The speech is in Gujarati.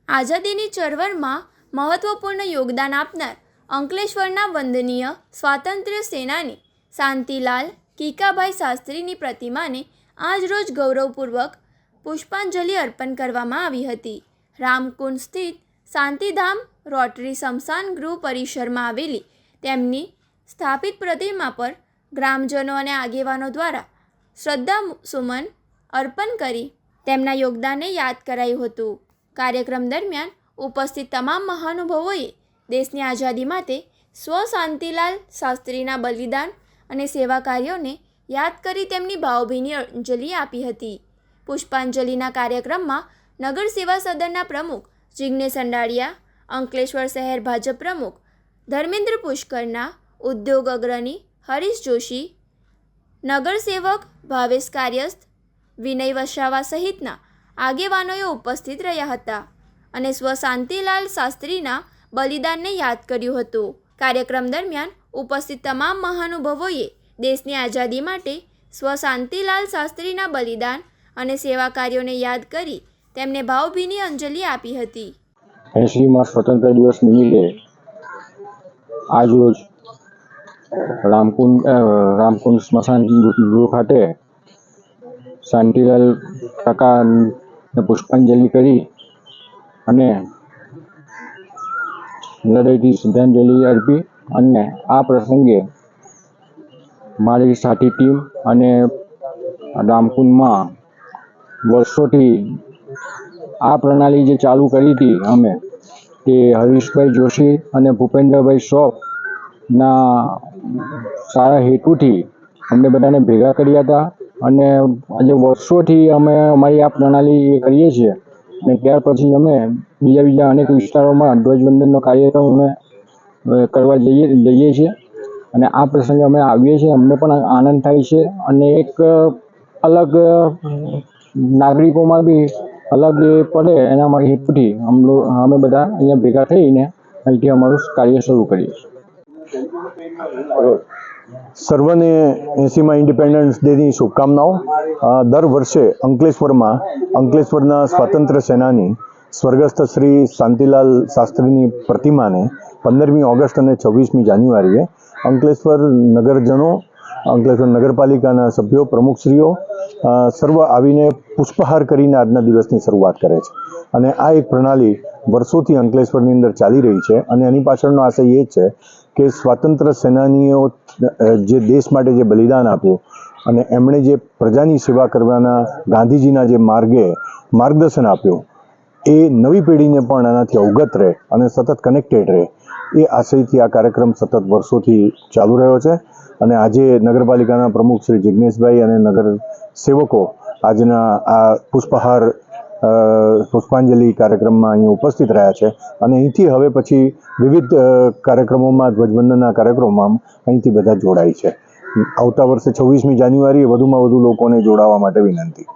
આઝાદીની ચળવળમાં મહત્વપૂર્ણ યોગદાન આપનાર અંકલેશ્વરના વંદનીય સ્વાતંત્ર્ય સેનાની શાંતિલાલ કીકાભાઈ શાસ્ત્રીની પ્રતિમાને આજરોજ ગૌરવપૂર્વક પુષ્પાંજલિ અર્પણ કરવામાં આવી હતી. રામકુંડ સ્થિત શાંતિધામ રોટરી સ્મશાન ગૃહ પરિસરમાં આવેલી તેમની સ્થાપિત પ્રતિમા પર ગ્રામજનો અને આગેવાનો દ્વારા શ્રદ્ધાસુમન અર્પણ કરી તેમના યોગદાનને યાદ કરાયું હતું. કાર્યક્રમ દરમિયાન ઉપસ્થિત તમામ મહાનુભાવોએ દેશની આઝાદી માટે સ્વ શાંતિલાલ શાસ્ત્રીના બલિદાન અને સેવા કાર્યોને યાદ કરી તેમની ભાવભીની અંજલિ આપી હતી. પુષ્પાંજલિના કાર્યક્રમમાં નગર સેવા સદનના પ્રમુખ જિગ્નેશ અંડાળિયા, અંકલેશ્વર શહેર ભાજપ પ્રમુખ ધર્મેન્દ્ર પુષ્કરના, ઉદ્યોગ અગ્રણી હરીશ જોશી, નગરસેવક ભાવેશ કાર્યસ્થ, વિનય વસાવા સહિતના આગેવાનોએ ઉપસ્થિત રહ્યા હતા અને સ્વ શાંતિલાલ શાસ્ત્રીના બલિદાનને યાદ કર્યું હતું. કાર્યક્રમ દરમિયાન ઉપસ્થિત તમામ મહાનુભાવોએ દેશની આઝાદી માટે સ્વ શાંતિલાલ શાસ્ત્રીના બલિદાન અને સેવા કાર્યોને યાદ કરી તેમને ભાવભીની અંજલિ આપી હતી. 80મા સ્વતંત્ર દિવસ નિમિત્તે આજરોજ રામકુંડ સ્મશાન ગૃહ ખાતે શાંતિલાલ કાકાને પુષ્પાંજલિ કરી અને હૃદયથી શ્રદ્ધાંજલિ અર્પી અને આ પ્રસંગે મારી સાથી ટીમ અને રામકુંડમાં વર્ષોથી આ પ્રણાલી જે ચાલુ કરી હતી અમે તે હરીશભાઈ જોશી અને ભૂપેન્દ્રભાઈ શોપના સારા હેતુથી અમને બધાને ભેગા કર્યા હતા અને આજે વર્ષોથી અમે અમારી આ પ્રણાલી કરીએ છીએ અને ત્યાર પછી અમે બીજા અનેક વિસ્તારોમાં ધ્વજવંદનનો કાર્યક્રમ અમે કરવા જઈએ છીએ અને આ પ્રસંગે અમે આવીએ છીએ. અમને પણ આનંદ થાય છે અને એક અલગ નાગરિકોમાં બી અલગ પડે એના માટે હેતુથી અમે બધા અહીંયા ભેગા થઈને અહીંથી અમારું કાર્ય શરૂ કરીએ છીએ. સર્વને 80મા ઇન્ડિપેન્ડન્સ ડેની શુભકામનાઓ. દર વર્ષે અંકલેશ્વરના સ્વાતંત્ર્ય સેનાની સ્વર્ગસ્થ શ્રી શાંતિલાલ શાસ્ત્રીની પ્રતિમાને 15મી ઓગસ્ટ અને 26મી જાન્યુઆરીએ અંકલેશ્વર નગરજનો, અંકલેશ્વર નગરપાલિકાના સભ્યો, પ્રમુખશ્રીઓ સર્વ આવીને પુષ્પહાર કરીને આજના દિવસની શરૂઆત કરે છે અને આ એક પ્રણાલી વર્ષોથી અંકલેશ્વરની અંદર ચાલી રહી છે અને એની પાછળનો આશય એ છે કે સ્વાતંત્ર્ય સેનાનીઓ જે દેશ માટે જે બલિદાન આપ્યું અને એમણે જે પ્રજાની સેવા કરવાના ગાંધીજીના જે માર્ગદર્શન આપ્યું એ નવી પેઢીને પણ એનાથી અવગત રહે અને સતત કનેક્ટેડ રહે એ આશયથી આ કાર્યક્રમ સતત વર્ષોથી ચાલુ રહ્યો છે અને આજે નગરપાલિકાના પ્રમુખ શ્રી જિગ્નેશભાઈ અને નગર સેવકો આજના આ પુષ્પાંજલિ કાર્યક્રમમાં અહીં ઉપસ્થિત રહ્યા છે અને અહીંથી હવે પછી વિવિધ કાર્યક્રમોમાં, ધ્વજવંદનના કાર્યક્રમોમાં અહીંથી બધા જોડાય છે. આવતા વર્ષે 26મી જાન્યુઆરીએ વધુમાં વધુ લોકોને જોડાવા માટે વિનંતી.